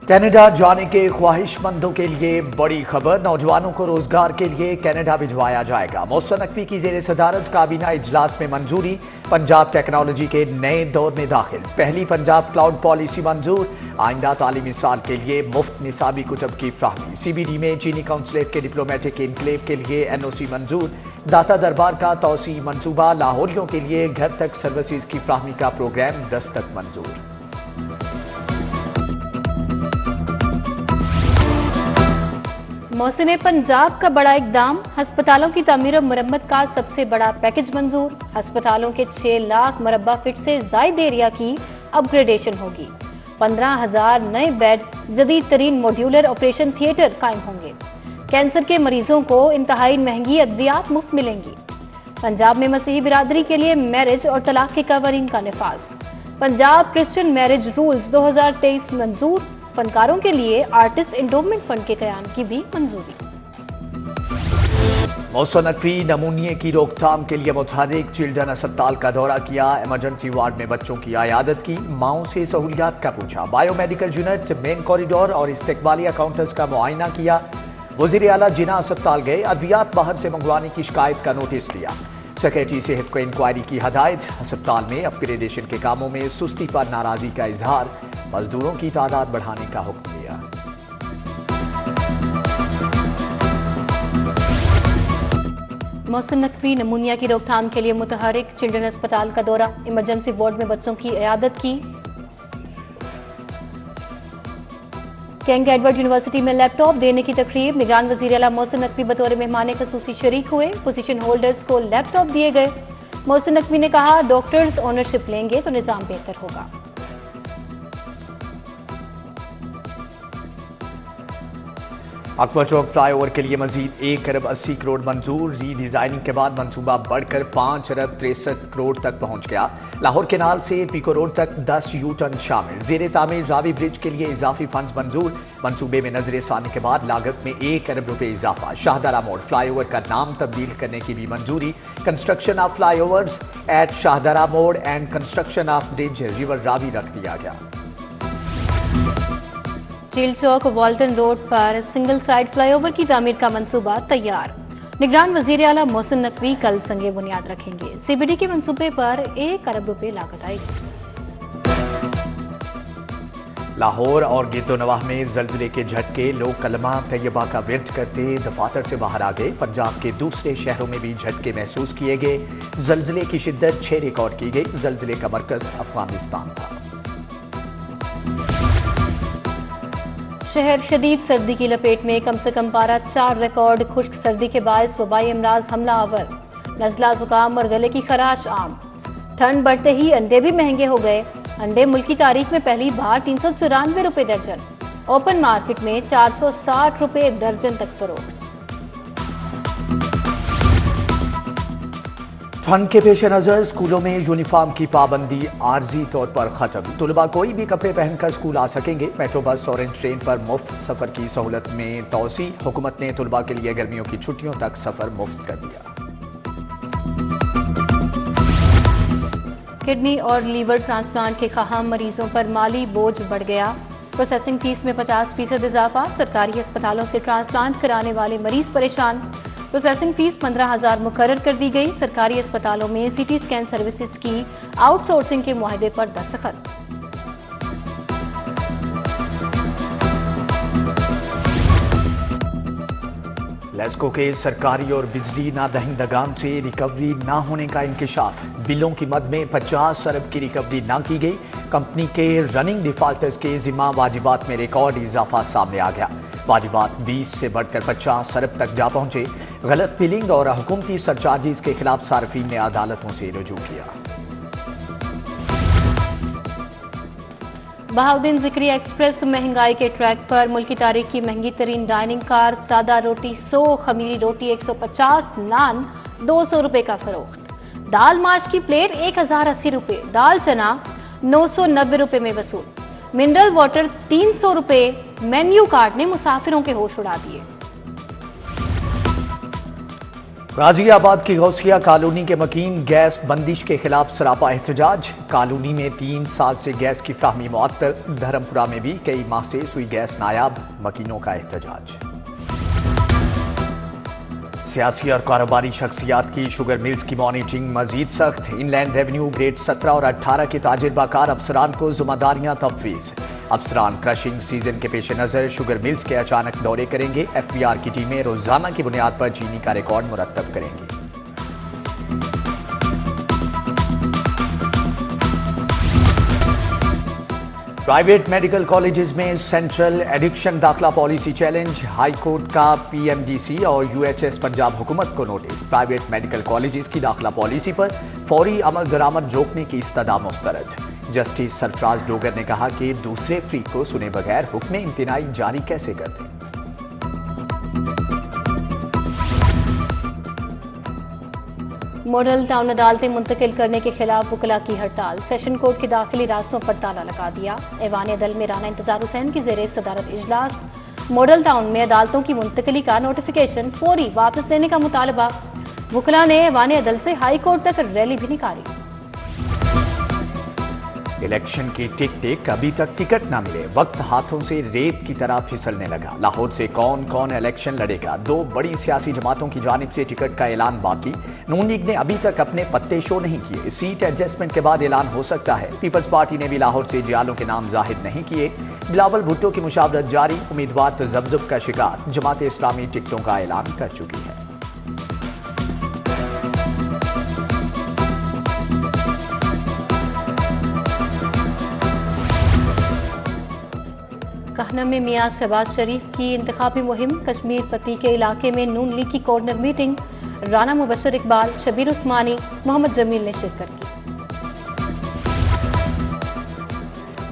Canada जाने के ख्वाहिशमंदों के लिए बड़ी खबर। नौजवानों को रोजगार के लिए कनाडा भिजवाया जाएगा। मोहसिन नकवी की जेर सदारत काबीना इजलास में मंजूरी। पंजाब टेक्नोलॉजी के नए दौर में दाखिल। पहली पंजाब क्लाउड पॉलिसी मंजूर। आइंदा तालीमी साल के लिए मुफ्त निसाबी कुतब की फ्राहमी। CBD में चीनी काउंसलेट के डिप्लोमेटिक इनक्लेव के लिए NOC मंजूर। दाता दरबार का तौसी मंसूबा। लाहौरियों के लिए घर तक सर्विसेज की फ्राहमी का प्रोग्राम दस्तक मंजूर। मोहसिन पंजाब का बड़ा इकदाम। अस्पतालों की तामीर और मरम्मत का सबसे बड़ा पैकेज मंजूर। अस्पतालों के 6 लाख मरबा फीट से जायद एरिया की अपग्रेडेशन होगी। 15,000 नए बेड, जदीद तरीन मॉड्यूलर ऑपरेशन थिएटर कायम होंगे। कैंसर के मरीजों को इंतहाई महंगी अद्वियात मुफ्त मिलेंगी। पंजाब में मसीही बिरादरी के लिए मैरिज और तलाक के कवानीन का निफाज। पंजाब क्रिश्चियन मैरिज रूल्स 2023 मंजूर। फनकारों के लिए आर्टिस्ट एंडोमेंट फंड के कयाम की भी मंजूरी। मोहसिन नकवी नमूनिया की रोकथाम के लिए मुतहर्रिक चिल्ड्रन अस्पताल का दौरा किया। इमरजेंसी वार्ड में बच्चों की आयादत की। माओं से सहूलियात का पूछा। बायोमेडिकल यूनिट, मेन कॉरिडोर और इस्तेकबालिया काउंटर्स का मुआयना किया। वजीर आला जिना अस्पताल गए। अद्वियात बाहर से मंगवाने की शिकायत का नोटिस लिया। सेक्रेटरी सेहत को इंक्वायरी की हदायत। अस्पताल में अपग्रेडेशन के कामों में सुस्ती पर नाराजगी का इजहार। मजदूरों की तादाद बढ़ाने का हुक्म दिया। मोहसिन नकवी नमूनिया की रोकथाम के लिए मुतहर्रिक चिल्ड्रन अस्पताल का दौरा। इमरजेंसी वार्ड में बच्चों की इयादत की। किंग एडवर्ड यूनिवर्सिटी में लैपटॉप देने की तकरीब। निगरान वजीर आला मोहसिन नकवी बतौर मेहमान खसूसी शरीक हुए। पोजीशन होल्डर्स को लैपटॉप दिए गए। मोहसिन नकवी ने कहा, डॉक्टर्स ओनरशिप लेंगे तो निजाम बेहतर होगा। अकबर चौक फ्लाईओवर के लिए मजीद 1 अरब 80 करोड़ मंजूर। रीडिजाइनिंग के बाद मंसूबा बढ़कर 5 अरब 63 करोड़ तक पहुंच गया। लाहौर केनाल से पीको रोड तक 10 U-टर्न शामिल। जेर तामीर रावी ब्रिज के लिए इजाफी फंड्स मंजूर। मंसूबे में नजर साने के बाद लागत में 1 अरब रुपए इजाफा। शाहदरा मोड़ फ्लाईओवर का नाम तब्दील करने की भी मंजूरी। Construction of flyovers at Shahdara मोड़ and construction of bridge river Ravi रख दिया गया। झील चौक वाल्टन रोड पर सिंगल साइड फ्लाईओवर की तामीर का मंसूबा तैयार। निगरान वजीर आला मोहसिन नकवी कल संगे बुनियाद रखेंगे। CBD के मंसूबे पर 1 अरब रुपए लागत आएगी। लाहौर और गिरदोनवाह में जल्जले के झटके। लोग कलमा तैयबा का विर्द करते दफातर से बाहर आ गए। पंजाब के दूसरे शहरों में भी झटके महसूस किए गए। जल्जले की शिद्दत 6 रिकॉर्ड की गई। जल्जले का मरकज अफगानिस्तान था। शहर शदीद सर्दी की लपेट में। कम से कम पारा 4 रिकॉर्ड। खुश्क सर्दी के बायस वबाई अमराज हमला आवर। नज़ला, जुकाम और गले की खराश आम। ठंड बढ़ते ही अंडे भी महंगे हो गए। अंडे मुल्क की तारीख में पहली बार 394 रुपए दर्जन। ओपन मार्केट में 460 रुपए दर्जन तक फरोख्त। ठंड के पेश नजर स्कूलों में यूनिफॉर्म की पाबंदी आर्जी तौर पर खत्म। तुलबा कोई भी कपड़े पहनकर स्कूल आ सकेंगे। मेट्रो बस और ट्रेन पर मुफ्त सफर की सहूलत में तोसी। हुकूमत ने तुलबा के लिए गर्मियों की छुट्टियों तक सफर मुफ्त कर दिया। किडनी और लीवर ट्रांसप्लांट के ख़ाहम मरीजों पर माली बोझ बढ़ गया। प्रोसेसिंग फीस में 50% इजाफा। सरकारी अस्पतालों से ट्रांसप्लांट कराने वाले मरीज परेशान। प्रोसेसिंग फीस 15,000 मुकर्रर कर दी गई। सरकारी अस्पतालों में CT स्कैन सर्विसेज की आउटसोर्सिंग के मुआहदे पर दस्तखत। लेस्को के सरकारी और बिजली ना दहिंदगान से रिकवरी ना होने का इंकशाफ। बिलों की मद में 50 अरब की रिकवरी ना की गई। कंपनी के रनिंग डिफॉल्टर्स के जिम्मा वाजिबात में रिकॉर्ड इजाफा सामने आ गया। वाजिबात 20 से बढ़कर 50 अरब तक जा पहुंचे। गलत बिलिंग और हुकूमती सरचार्जेस के खिलाफ सार्फिन ने अदालतों से रुजू किया। बहाउद्दीन जिक्री एक्सप्रेस महंगाई के ट्रैक पर। मुल्क की तारीख की महंगी तरीन डाइनिंग कार। सादा रोटी 100, खमीरी रोटी 150, नान 200 रुपए का फरोख्त। दाल माश की प्लेट 1080 रुपए। दाल चना 990 रुपए में वसूल। मिनरल वाटर 300 रुपए। मेन्यू कार्ड ने मुसाफिरों के होश उड़ा दिए। गाजियाबाद की गौसिया कॉलोनी के मकीन गैस बंदिश के खिलाफ सरापा एहतजाज। कॉलोनी में 3 साल से गैस की फ्राहमी मुअत्तल। धर्मपुरा में भी कई माह से सुई गैस नायाब, मकीनों का एहतजाज। सियासी और कारोबारी शख्सियात की शुगर मिल्स की मॉनिटरिंग मजीद सख्त। इनलैंड रेवेन्यू ग्रेड 17 और 18 के ताजिरबाकार अफसरान को जिम्मेदारियां तफवीज। अफसरान क्रशिंग सीजन के पेश नज़र शुगर मिल्स के अचानक दौरे करेंगे। FBI की टीमें रोजाना की बुनियाद पर चीनी का रिकॉर्ड मुरतब करेंगी। प्राइवेट मेडिकल कॉलेजेस में सेंट्रल एडिक्शन दाखिला पॉलिसी चैलेंज। हाई कोर्ट का PMDC और UHS पंजाब हुकूमत को नोटिस। प्राइवेट मेडिकल कॉलेजेस की दाखिला पॉलिसी पर फौरी अमल दरामद रोकने की इस्तदा मुस्तरद। जस्टिस सरफराज डोगर ने कहा कि दूसरे फरीक को सुने बगैर हुक्म इम्तिनाई जारी कैसे कर दें। मॉडल टाउन अदालतें मुंतकिल करने के खिलाफ वकला की हड़ताल। सेशन कोर्ट के दाखिली रास्तों पर ताला लगा दिया। ऐवान अदल में राना इंतजार हुसैन की ज़ेरे सदारत इजलास। मॉडल टाउन में अदालतों की मुंतकिली का नोटिफिकेशन फौरी वापस देने का मुतालबा। वकला ने ऐवान अदल से हाई कोर्ट तक रैली भी निकाली। इलेक्शन की टिक अभी तक टिकट ना मिले, वक्त हाथों से रेत की तरह फिसलने लगा। लाहौर से कौन कौन इलेक्शन लड़ेगा, 2 बड़ी सियासी जमातों की जानिब से टिकट का ऐलान बाकी। नून लीग ने अभी तक अपने पत्ते शो नहीं किए, सीट एडजस्टमेंट के बाद ऐलान हो सकता है। पीपल्स पार्टी ने भी लाहौर से जियालों के नाम जाहिर नहीं किए। बिलावल भुट्टो की मुशावरत जारी, उम्मीदवार तजब्जुब का शिकार। जमात इस्लामी टिकटों का ऐलान कर चुकी है। कहना में मियां शहबाज शरीफ की इंतखाबी मुहिम। कश्मीर पति के इलाके में नून लीग की कॉर्नर मीटिंग। राना मुबशर इकबाल, शबीर उस्मानी, मोहम्मद जमील ने शिरकत की।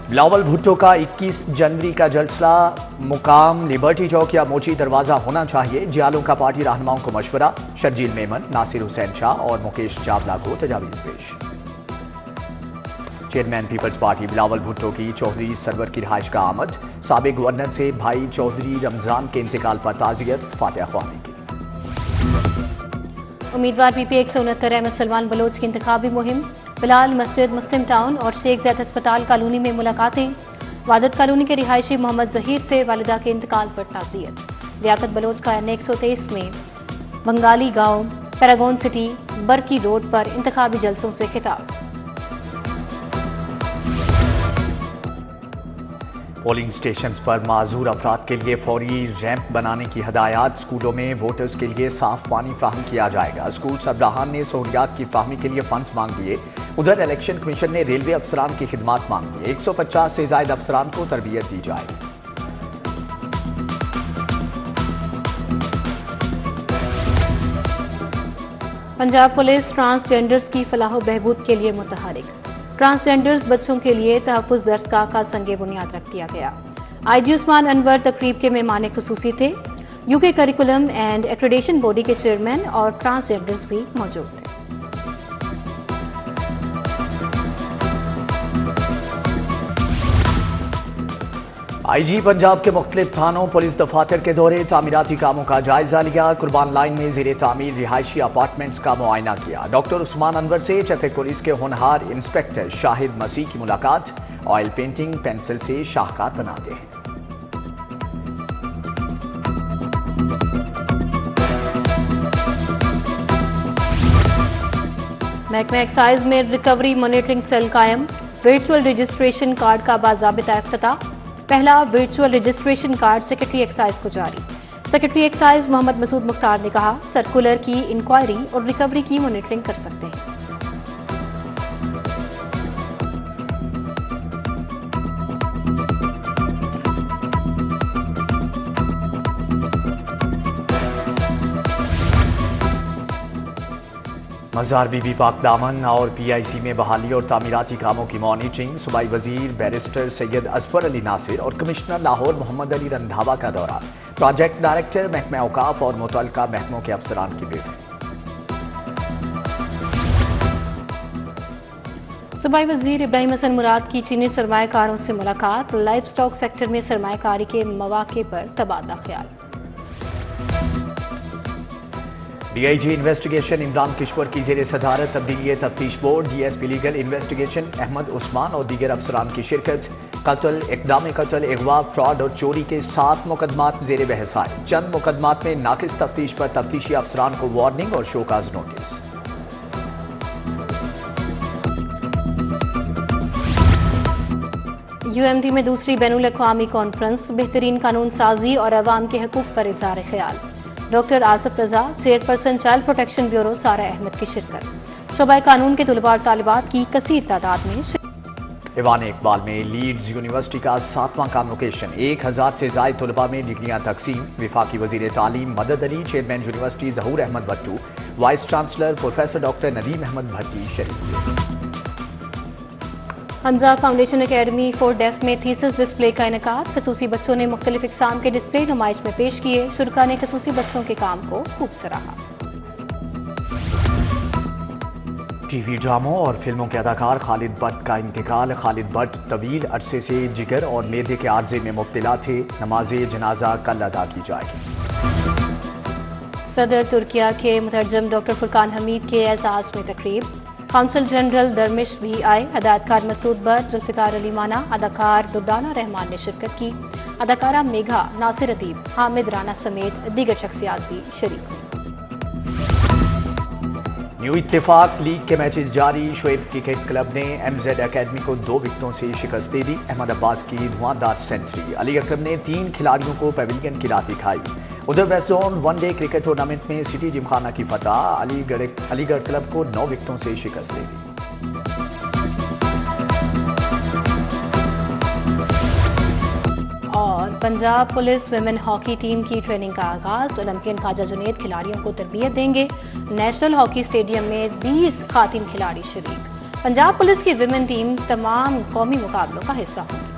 बिलावल भुट्टो का 21 जनवरी का जलसा मुकाम लिबर्टी चौक या मोची दरवाजा होना चाहिए। जियालों का पार्टी रहनुमाओं को मशवरा। शर्जील मेमन, नासिर हुसैन शाह और मुकेश चावला को तजावीज पेश। चेयरमैन पीपल्स पार्टी बिलावल भुट्टो की चौधरी सरवर की रिहाइश का आमद। साबिक गवर्नर से भाई चौधरी रमजान के इंतकाल पर ताज़ियत, फातिहा ख्वानी की। उम्मीदवार PP 169 अहमद सलमान बलोच की इंतखाबी मुहिम। बिलाल मस्जिद, मुस्लिम टाउन और शेख जैद अस्पताल कॉलोनी में मुलाकातें। वादत कॉलोनी के रिहायशी मोहम्मद जहीर से वालिदा के इंतकाल पर ताज़ियत। लियाकत बलोच का NA 123 में बंगाली गांव पैरागोन सिटी बरकी रोड पर इंतखाबी जलसों से खिताब। पोलिंग स्टेशंस पर माजूर अफराद के लिए फौरी रैंप बनाने की हदायत। स्कूलों में वोटर्स के लिए साफ पानी फ्राहम किया जाएगा। स्कूल सरबराहान ने सहूलियात की फ्राहमी के लिए फंड्स मांग लिए। उधर इलेक्शन कमीशन ने रेलवे अफसरान की खिदमात मांगी। 150 से ज्यादा अफसरान को तरबियत दी जाएगी। पंजाब पुलिस ट्रांसजेंडर्स की फलाह बहबूद के लिए मुतहरिक। ट्रांसजेंडर्स बच्चों के लिए तहफ़्फ़ुज़ दरसगाह का संगे बुनियाद रख दिया गया। IG उस्मान अनवर तकरीब के मेहमान खुसूसी थे। UK curriculum and accreditation body के चेयरमैन और ट्रांसजेंडर्स भी मौजूद थे। IG पंजाब के मुख्तलिफ थानों पुलिस दफातर के दौरे, तामीराती कामों का जायजा लिया। कुर्बान लाइन में ज़ेरे तामीर रिहायशी अपार्टमेंट्स का मुआयना किया। डॉक्टर उस्मान अनवर से ट्रैफिक पुलिस के होनहार इंस्पेक्टर शाहिद मसीह की मुलाकात। ऑयल पेंटिंग पेंसिल से शाहकार बनाते हैं। महकमा एक्साइज में रिकवरी मॉनिटरिंग सेल कायम। वर्चुअल रजिस्ट्रेशन कार्ड का बाज़ाबिता इफ्तिताह। पहला virtual registration card secretary excise को जारी। सेक्रेटरी एक्साइज मोहम्मद मसूद मुख्तार ने कहा, सर्कुलर की इंक्वायरी और रिकवरी की मॉनिटरिंग कर सकते हैं। मज़ार बीबी पाक दामन और PIC में बहाली और तामीराती कामों की मॉनिटरिंग। सूबाई वजीर बैरिस्टर सैयद असफर अली नासिर और कमिश्नर लाहौर मोहम्मद अली रंधावा का दौरा। प्रोजेक्ट डायरेक्टर महकमा औकाफ और मुतल्लिका महकमों के अफसरान की ब्रीफिंग। सूबाई वजीर इब्राहिम हसन मुराद की चीनी सरमायाकारों से मुलाकात। लाइफ स्टॉक सेक्टर में सरमायाकारी के मौके पर तबादला ख्याल। डीआईजी इन्वेस्टिगेशन इमरान किश्वर की जेर सदारत तब्दीली तफ्तीश board, DSP legal investigation Ahmed Usman और दीगर अफसरान की शिरकत। कत्ल, इक़दाम कत्ल, अगवा, फ्रॉड और चोरी के 7 मुकदमात जेर बहस आए। चंद मुकदमात में नाकिस तफ्तीश पर तफ्तीशी अफसरान को वार्निंग और शोकाज नोटिस। यूएमडी में दूसरी बैनुल अक़वामी कॉन्फ्रेंस, बेहतरीन कानून साजी और अवाम के हकूक़ पर इज़हार ख्याल। डॉक्टर आसिफ रजा, चेयरपर्सन चाइल्ड प्रोटेक्शन ब्यूरो सारा अहमद की शिरकत। शोबा कानून के तलबा और तालिबात की कसीर तादाद में ईवान इकबाल में लीड्स यूनिवर्सिटी का 7वां कॉन्वोकेशन, 1000 से ज़ायद तलबा में डिग्रियां तकसीम। वफाकी वज़ीर तालीम Madad Ali, chairman university Zahoor Ahmad Bhattu, vice chancellor professor doctor Nadeem Ahmad Bhatti शरीक। Hamza foundation academy for deaf में थीसिस डिस्प्ले का इनेकाद। खसूसी बच्चों ने मुख्तलिफ इक़साम के डिस्प्ले नुमाइश में पेश किए। शुरा ने खसूसी बच्चों के काम को खूब सराहा। टीवी ड्रामों और फिल्मों के अदाकार खालिद भट्ट का इंतकाल। खालिद भट्ट तवील अरसे से जिगर और मेदे के आर्जे में मुब्तला थे। नमाज जनाजा कल अदा की जाएगी। सदर तुर्किया के मुतरजम डॉक्टर फुरकान हमीद के एजाज में तकरीब। काउंसिल जनरल दरमिश भी आए। हदायतकार मसूद बट, जुल्फ़िकार अली माना, अदाकार दुर्दाना रहमान ने शिरकत की। अदाकारा मेघा, नासिर अदीब, हामिद राना समेत दीगर शख्सियात भी शरीक हुई। न्यू इत्तेफाक लीग के मैचेस जारी। शोएब क्रिकेट क्लब ने एमजेड एकेडमी को 2 विकेटों से शिकस्त दे दी। अहमद अब्बास की धुआंधार सेंचुरी। अलीगढ़ क्लब ने 3 खिलाड़ियों को पेविलियन की राह दिखाई। उधर west zone one day cricket tournament में सिटी जिमखाना की फतह। अलीगढ़ क्लब को 9 विकेटों से शिकस्त दे दी। और Punjab police women hockey team की ट्रेनिंग का आगाज। ओलंपियन ख्वाजा जुनैद खिलाड़ियों को तरबियत देंगे। नेशनल हॉकी स्टेडियम में 20 खातिन खिलाड़ी शरीक। पंजाब पुलिस की विमेन टीम तमाम कौमी मुकाबलों का हिस्सा होगी।